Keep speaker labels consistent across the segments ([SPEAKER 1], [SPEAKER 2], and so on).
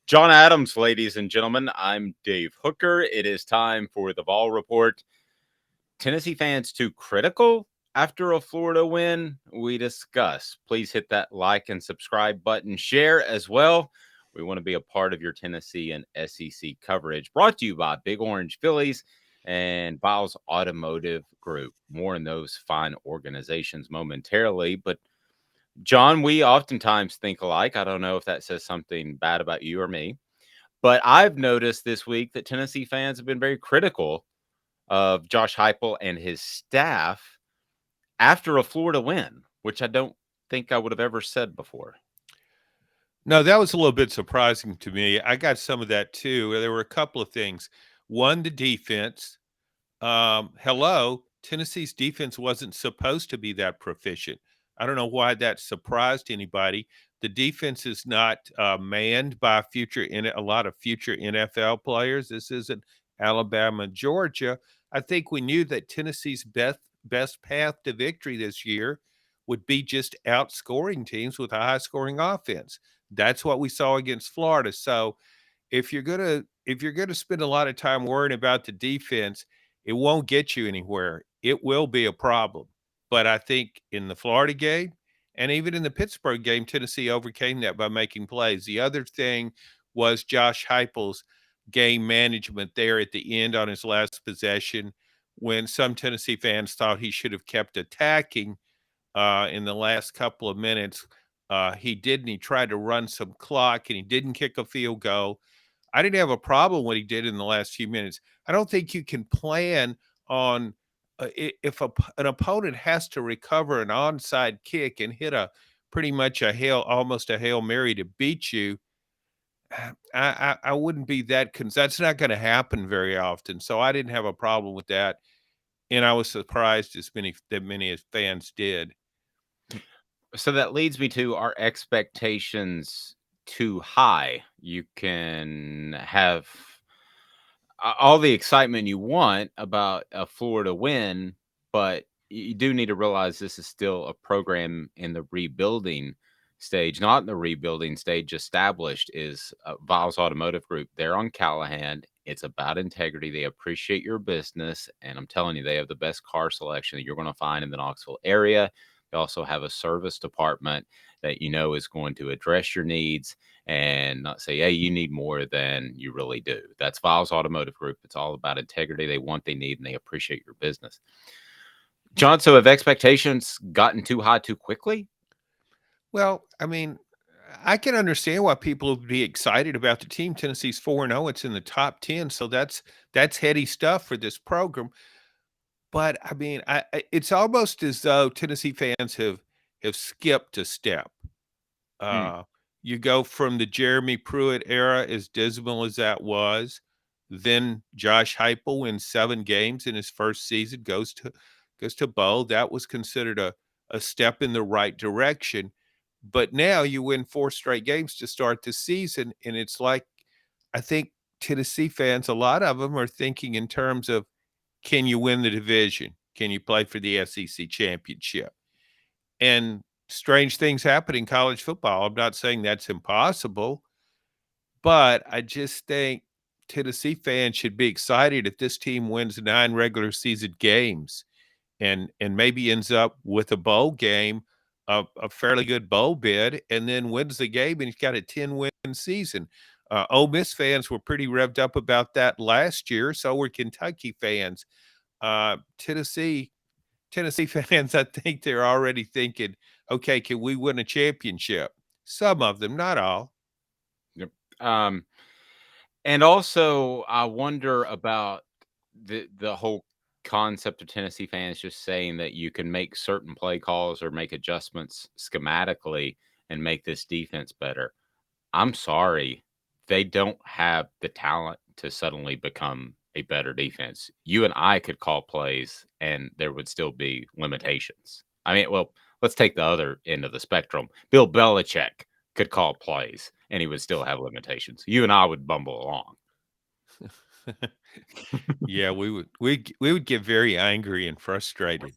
[SPEAKER 1] John Adams, ladies and gentlemen. I'm Dave Hooker. It is time for the Vol Report. Tennessee fans too critical after a Florida win? We discuss. Please hit that like and subscribe button. Share as well. We want to be a part of your Tennessee and SEC coverage. Brought to you by Big Orange Phillies and Vols Automotive Group. More in those fine organizations momentarily. But John, we oftentimes think alike. I don't know if that says something bad about you or me. But I've noticed this week that Tennessee fans have been very critical of Josh Heupel and his staff after a Florida win, which I don't think I would have ever said before.
[SPEAKER 2] No, that was a little bit surprising to me. I got some of that too. There were a couple of things. One, the defense. Hello, Tennessee's defense wasn't supposed to be that proficient. I don't know why that surprised anybody. The defense is not manned by a lot of future NFL players. This isn't Alabama, Georgia. I think we knew that Tennessee's best path to victory this year would be just outscoring teams with a high scoring offense. That's what we saw against Florida. So if you're gonna spend a lot of time worrying about the defense, it won't get you anywhere. It will be a problem. But I think in the Florida game and even in the Pittsburgh game, Tennessee overcame that by making plays. The other thing was Josh Heupel's game management there at the end on his last possession when some Tennessee fans thought he should have kept attacking in the last couple of minutes. He didn't. He tried to run some clock and he didn't kick a field goal. I didn't have a problem what he did in the last few minutes. I don't think you can plan on if an opponent has to recover an onside kick and hit a pretty much almost a hail mary to beat you. I wouldn't be that that's not going to happen very often. So I didn't have a problem with that, and I was surprised many as fans did.
[SPEAKER 1] So that leads me to, our expectations too high? You can have all the excitement you want about a Florida win, but you do need to realize this is still a program in the rebuilding stage. Not in the rebuilding stage established is Vols Automotive Group. They're on Callahan. It's about integrity. They appreciate your business, and I'm telling you, they have the best car selection that you're going to find in the Knoxville area. They also have a service department that you know is going to address your needs and not say, hey, you need more than you really do. That's Vols Automotive Group. It's all about integrity. They want, they need, and they appreciate your business. John, so have expectations gotten too high too quickly?
[SPEAKER 2] Well, I mean, I can understand why people would be excited about the team. Tennessee's 4-0. It's in the top 10, so that's heady stuff for this program. But I mean, it's almost as though Tennessee fans have skipped a step.
[SPEAKER 1] Hmm.
[SPEAKER 2] Uh, you go from the Jeremy Pruitt era, as dismal as that was, then Josh Heupel wins 7 games in his first season, goes to bowl. That was considered a step in the right direction. But now you win 4 straight games to start the season, and it's like I think Tennessee fans, a lot of them are thinking in terms of, can you win the division? Can you play for the SEC championship? And strange things happen in college football. I'm not saying that's impossible, but I just think Tennessee fans should be excited if this team wins 9 regular season games and maybe ends up with a bowl game, a fairly good bowl bid, and then wins the game and he's got a 10-win season. Ole Miss fans were pretty revved up about that last year. So were Kentucky fans. Uh, Tennessee Tennessee fans, I think they're already thinking, okay, can we win a championship? Some of them, not all.
[SPEAKER 1] Yep. And also, I wonder about the whole concept of Tennessee fans just saying that you can make certain play calls or make adjustments schematically and make this defense better. I'm sorry, they don't have the talent to suddenly become a better defense. You and I could call plays and there would still be limitations. I mean, well, let's take the other end of the spectrum. Bill Belichick could call plays and he would still have limitations. You and I would bumble along
[SPEAKER 2] Yeah, we would get very angry and frustrated.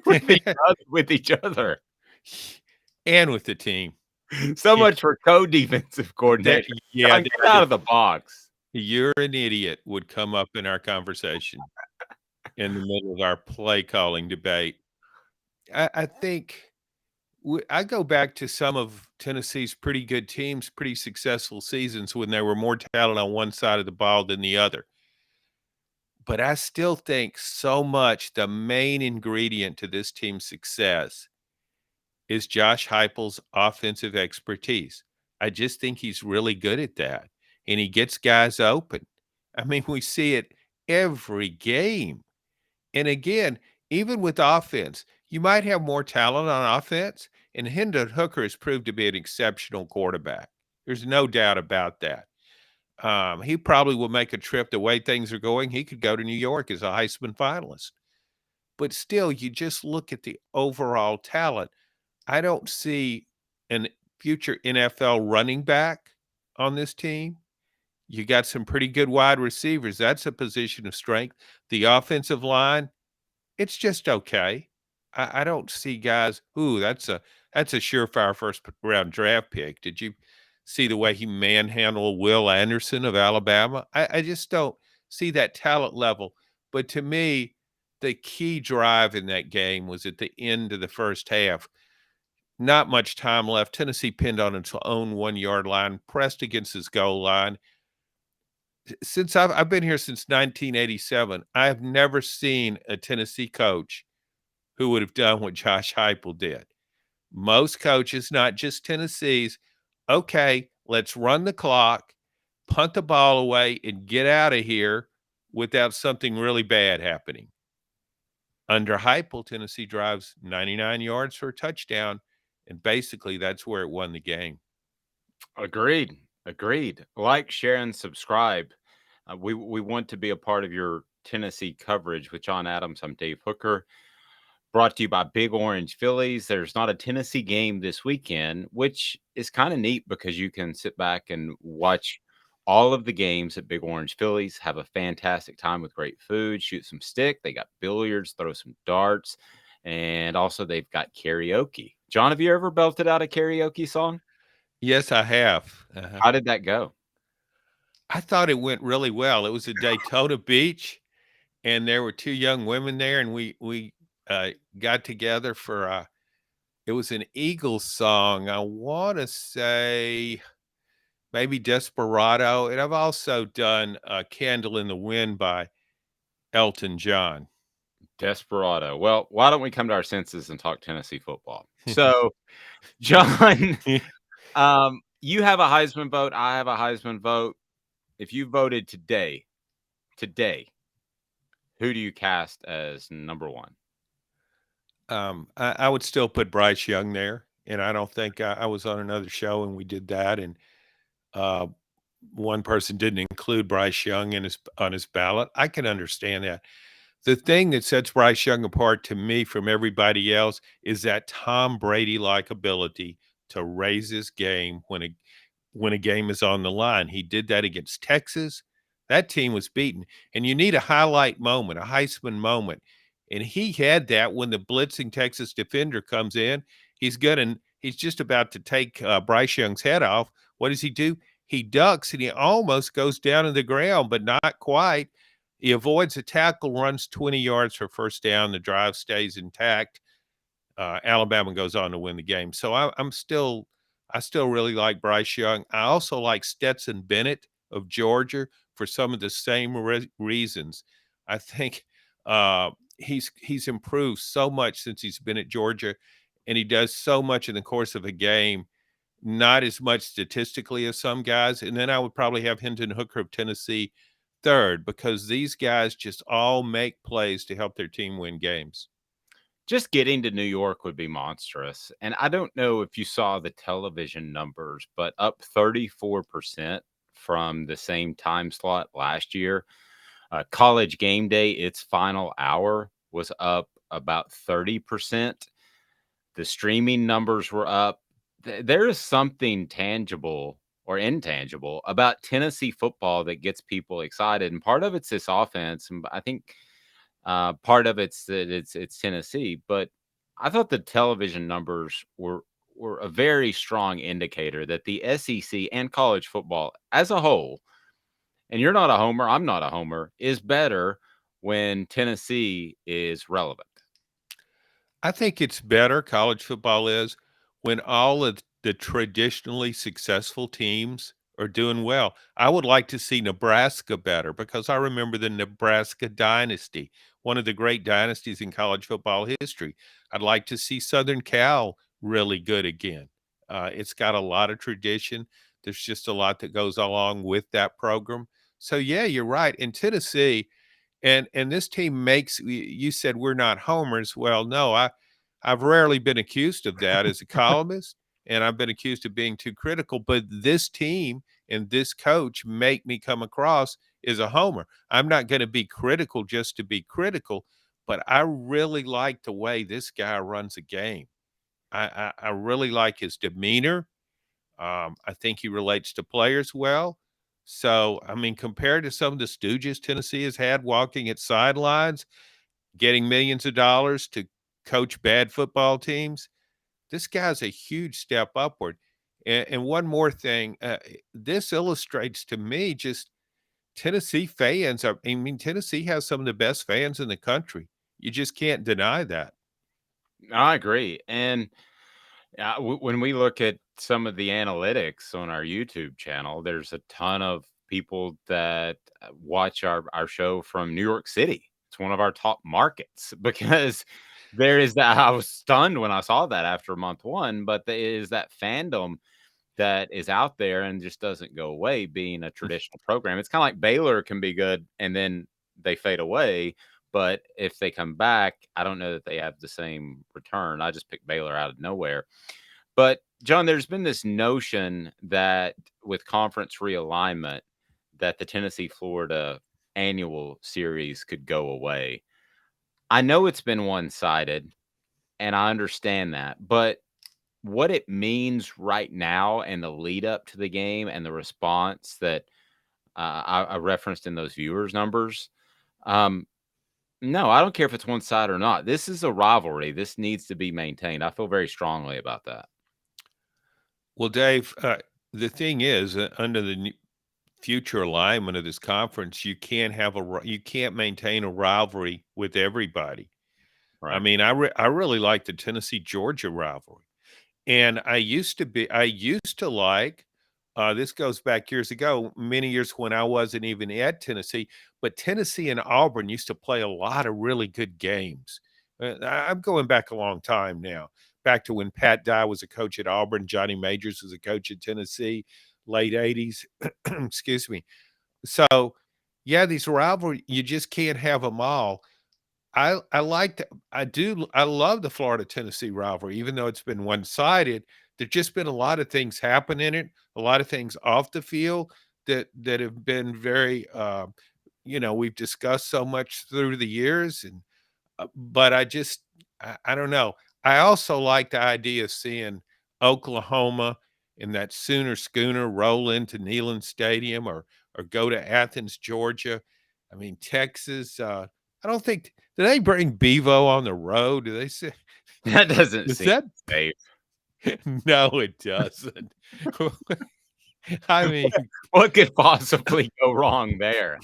[SPEAKER 1] with each other.
[SPEAKER 2] And with the team.
[SPEAKER 1] So much for co-defensive
[SPEAKER 2] That
[SPEAKER 1] coordinator.
[SPEAKER 2] yeah,
[SPEAKER 1] John,
[SPEAKER 2] there
[SPEAKER 1] get out
[SPEAKER 2] it
[SPEAKER 1] of the
[SPEAKER 2] is.
[SPEAKER 1] box.
[SPEAKER 2] "You're an idiot," would come up in our conversation in the middle of our play calling debate. I think I go back to some of Tennessee's pretty good teams, pretty successful seasons when there were more talent on one side of the ball than the other. But I still think so much the main ingredient to this team's success is Josh Heupel's offensive expertise. I just think he's really good at that, and he gets guys open. I mean, we see it every game. And again, even with offense, you might have more talent on offense, and Hendon Hooker has proved to be an exceptional quarterback. There's no doubt about that. He probably will make a trip the way things are going. He could go to New York as a Heisman finalist. But still, you just look at the overall talent. I don't see an future NFL running back on this team. You got some pretty good wide receivers. That's a position of strength. The offensive line, it's just okay. I don't see guys, "Ooh, that's a surefire first round draft pick." Did you see the way he manhandled Will Anderson of Alabama? I just don't see that talent level. But to me, the key drive in that game was at the end of the first half. Not much time left. Tennessee pinned on its own 1-yard line, pressed against his goal line. Since I've been here since 1987, I have never seen a Tennessee coach who would have done what Josh Heupel did. Most coaches, not just Tennessee's, okay, let's run the clock, punt the ball away, and get out of here without something really bad happening. Under Heupel, Tennessee drives 99 yards for a touchdown, and basically that's where it won the game.
[SPEAKER 1] Agreed. Agreed. Like, share, and subscribe. We want to be a part of your Tennessee coverage with John Adams. I'm Dave Hooker. Brought to you by Big Orange Phillies. There's not a Tennessee game this weekend, which is kind of neat because you can sit back and watch all of the games at Big Orange Phillies, have a fantastic time with great food, shoot some stick. They got billiards, throw some darts, and also they've got karaoke. John, have you ever belted out a karaoke song?
[SPEAKER 2] Yes, I have.
[SPEAKER 1] How did that go?
[SPEAKER 2] I thought it went really well. It was at Daytona Beach, and there were 2 young women there, and we got together for, it was an Eagles song. I wanna say maybe Desperado, and I've also done, "Candle in the Wind" by Elton John.
[SPEAKER 1] Desperado. Well, why don't we come to our senses and talk Tennessee football? So, John, you have a Heisman vote. I have a Heisman vote. If you voted today, who do you cast as number one?
[SPEAKER 2] I would still put Bryce Young there, and I don't think I was on another show and we did that, and uh, one person didn't include Bryce Young in his on his ballot. I can understand that. The thing that sets Bryce Young apart to me from everybody else is that Tom Brady-like ability to raise his game when a game is on the line. He did that against Texas. That team was beaten, and you need a highlight moment, a Heisman moment, and he had that when the blitzing Texas defender comes in. He's just about to take Bryce Young's head off. What does he do? He ducks and he almost goes down to the ground, but not quite. He avoids a tackle, runs 20 yards for first down. The drive stays intact. Alabama goes on to win the game. So I still really like Bryce Young. I also like Stetson Bennett of Georgia for some of the same reasons. I think he's improved so much since he's been at Georgia, and he does so much in the course of a game. Not as much statistically as some guys. And then I would probably have Hendon Hooker of Tennessee third because these guys just all make plays to help their team win games.
[SPEAKER 1] Just getting to New York would be monstrous. And I don't know if you saw the television numbers, but up 34% from the same time slot last year. College game day, its final hour was up about 30%. The streaming numbers were up. There is something tangible or intangible about Tennessee football that gets people excited. And part of it's this offense. And I think part of it's that it's Tennessee, but I thought the television numbers were a very strong indicator that the SEC and college football as a whole, and you're not a homer, I'm not a homer, is better when Tennessee is relevant.
[SPEAKER 2] I think it's better, college football is, when all of the traditionally successful teams are doing well. I would like to see Nebraska better because I remember the Nebraska dynasty, one of the great dynasties in college football history. I'd like to see Southern Cal really good again. It's got a lot of tradition. There's just a lot that goes along with that program. So yeah, you're right. In Tennessee, and this team makes you said we're not homers. Well, no, I've rarely been accused of that as a columnist, and I've been accused of being too critical, but this team and this coach make me come across as a homer. I'm not going to be critical just to be critical, but I really like the way this guy runs a game. I really like his demeanor. I think he relates to players well. So, I mean, compared to some of the stooges Tennessee has had walking its sidelines, getting millions of dollars to coach bad football teams, this guy's a huge step upward. And one more thing, this illustrates to me just Tennessee fans are, I mean, Tennessee has some of the best fans in the country. You just can't deny that.
[SPEAKER 1] I agree. And when we look at some of the analytics on our YouTube channel, there's a ton of people that watch our show from New York City. It's one of our top markets because there is that. I was stunned when I saw that after month one, but there is that fandom that is out there and just doesn't go away being a traditional program. It's kind of like Baylor can be good and then they fade away. But if they come back, I don't know that they have the same return. I just picked Baylor out of nowhere. But John, there's been this notion that with conference realignment, that the Tennessee Florida annual series could go away. I know it's been one sided, and I understand that. But what it means right now and the lead up to the game and the response that I referenced in those viewers numbers. Um, no, I don't care if it's one side or not. This is a rivalry. This needs to be maintained. I feel very strongly about that.
[SPEAKER 2] Well, Dave, the thing is, under the future alignment of this conference, you can't have you can't maintain a rivalry with everybody. I
[SPEAKER 1] Right.
[SPEAKER 2] mean, I really like the Tennessee Georgia rivalry. And I used to like, this goes back years ago, many years when I wasn't even at Tennessee, but Tennessee and Auburn used to play a lot of really good games. I'm going back a long time now, back to when Pat Dye was a coach at Auburn, Johnny Majors was a coach at Tennessee, late 80s. Excuse me. So, yeah, these rivalry, you just can't have them all. I like that. I love the Florida Tennessee rivalry, even though it's been one sided. There's just been a lot of things happen in it, a lot of things off the field that have been very, we've discussed so much through the years, and but I don't know. I also like the idea of seeing Oklahoma and that Sooner Schooner roll into Neyland Stadium or go to Athens, Georgia. I mean, Texas. I don't think do they bring Bevo on the road? Do they say
[SPEAKER 1] That doesn't
[SPEAKER 2] is
[SPEAKER 1] seem
[SPEAKER 2] that?
[SPEAKER 1] safe.
[SPEAKER 2] No, it doesn't. I mean,
[SPEAKER 1] What could possibly go wrong there?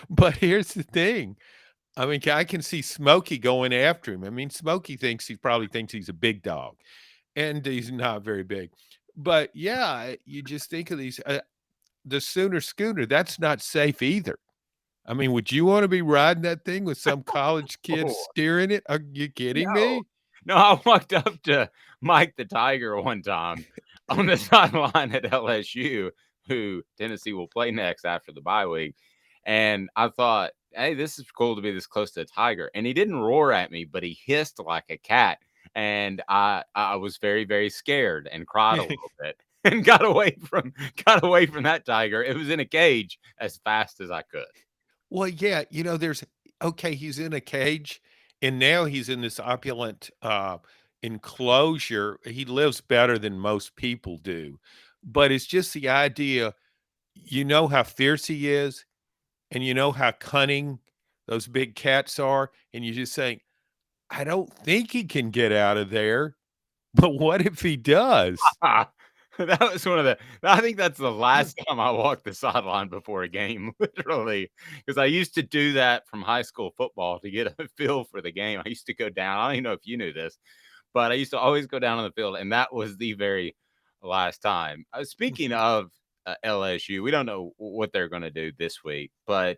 [SPEAKER 2] but here's the thing. I mean, I can see Smokey going after him. I mean, Smokey probably thinks he's a big dog, and he's not very big. But yeah, you just think of these the Sooner Schooner. That's not safe either. I mean, would you want to be riding that thing with some college kid
[SPEAKER 1] Oh,
[SPEAKER 2] steering it? Are you kidding
[SPEAKER 1] no.
[SPEAKER 2] me?
[SPEAKER 1] No, I walked up to Mike the Tiger one time on the sideline at LSU, who Tennessee will play next after the bye week. And I thought, hey, this is cool to be this close to a tiger. And he didn't roar at me, but he hissed like a cat. And I was very, very scared and cried a little bit and got away from that tiger. It was in a cage as fast as I could.
[SPEAKER 2] Well, yeah, there's okay, he's in a cage, and now he's in this opulent, enclosure. He lives better than most people do, but it's just the idea, how fierce he is, and you know how cunning those big cats are, and you just saying, "I don't think he can get out of there." But what if he does?
[SPEAKER 1] That was one of the I think that's the last time I walked the sideline before a game, literally, because I used to do that from high school football to get a feel for the game. I used to go down. I don't even know if you knew this, but I used to always go down on the field, and that was the very last time. Speaking of LSU, we don't know what they're going to do this week, but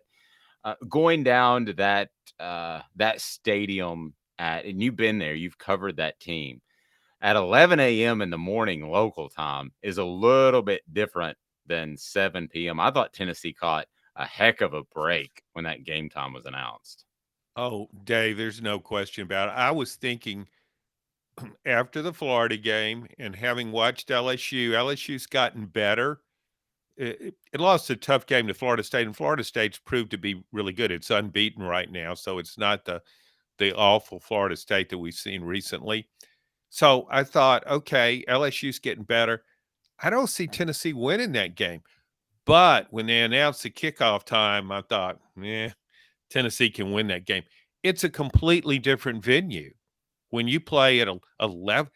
[SPEAKER 1] going down to that stadium and you've been there, you've covered that team at 11 a.m. in the morning local time is a little bit different than 7 p.m. I thought Tennessee caught a heck of a break when that game time was announced.
[SPEAKER 2] Oh, Dave, there's no question about it. I was thinking after the Florida game and having watched LSU's gotten better. It lost a tough game to Florida State, and Florida State's proved to be really good. It's unbeaten right now, so it's not the awful Florida State that we've seen recently. So I thought, okay, LSU's getting better. I don't see Tennessee winning that game. But when they announced the kickoff time, I thought, Tennessee can win that game. It's a completely different venue. When you play at 11,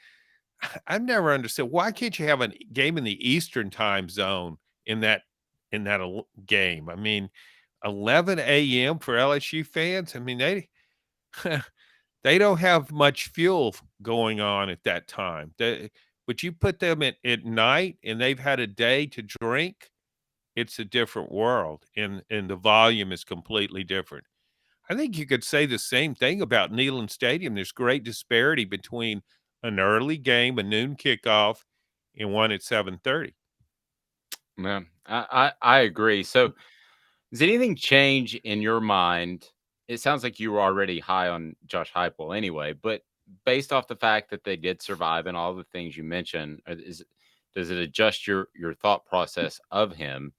[SPEAKER 2] I've never understood why can't you have a game in the Eastern time zone in that game? I mean, 11 a.m. for LSU fans. I mean, they they don't have much fuel going on at that time. But you put them at night and they've had a day to drink. It's a different world, and the volume is completely different. I think you could say the same thing about Neyland Stadium. There's great disparity between an early game, a noon kickoff, and one at 7:30.
[SPEAKER 1] Yeah, I agree. So, does anything change in your mind? It sounds like you were already high on Josh Heupel anyway, but based off the fact that they did survive and all the things you mentioned, does it adjust your thought process of him?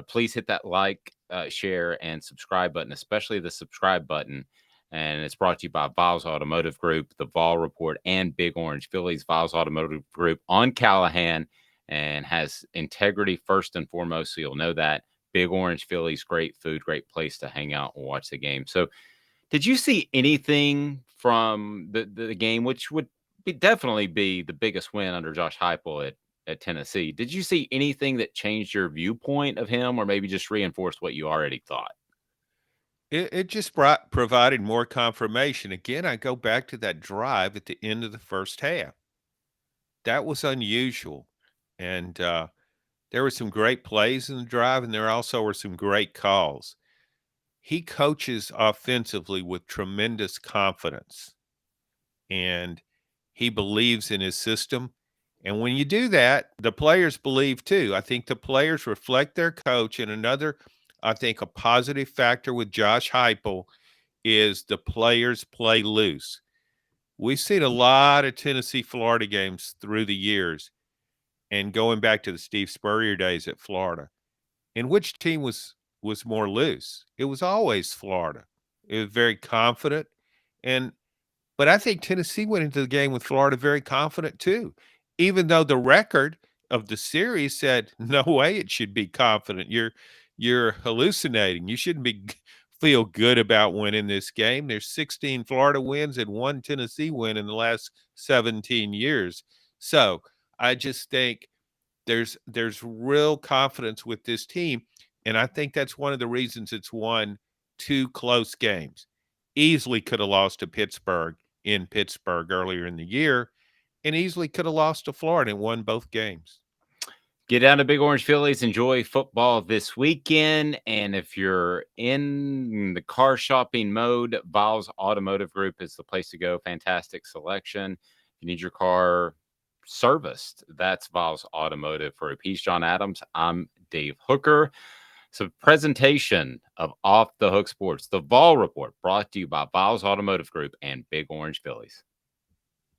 [SPEAKER 1] Please hit that like, share, and subscribe button, especially the subscribe button. And it's brought to you by Vols Automotive Group, the Vol Report, and Big Orange Phillies. Vols Automotive Group on Callahan and has integrity first and foremost. So you'll know that. Big Orange Phillies, great food, great place to hang out and watch the game. So, did you see anything from the game, which would definitely be the biggest win under Josh Heupel at Tennessee? Did you see anything that changed your viewpoint of him, or maybe just reinforced what you already thought?
[SPEAKER 2] It just provided more confirmation. Again, I go back to that drive at the end of the first half. That was unusual, and there were some great plays in the drive, and there also were some great calls. He coaches offensively with tremendous confidence, and he believes in his system. And when you do that, the players believe too. I think the players reflect their coach. And another, I think, a positive factor with Josh Heupel is the players play loose. We've seen a lot of Tennessee Florida games through the years, and going back to the Steve Spurrier days at Florida. And which team was more loose? It was always Florida. It was very confident, and but I think Tennessee went into the game with Florida very confident too, even though the record of the series said no way it should be confident. You're hallucinating. You shouldn't feel good about winning this game. There's 16 Florida wins and one Tennessee win in the last 17 years. So I just think there's real confidence with this team, and I think that's one of the reasons it's won two close games. Easily could have lost to Pittsburgh in Pittsburgh earlier in the year, and easily could have lost to Florida and won both games.
[SPEAKER 1] Get down to Big Orange Phillies. Enjoy football this weekend. And if you're in the car shopping mode, Vols Automotive Group is the place to go. Fantastic selection. If you need your car serviced, that's Vols Automotive. For a piece, John Adams, I'm Dave Hooker. So, presentation of Off the Hook Sports, the Vol Report, brought to you by Vols Automotive Group and Big Orange Phillies.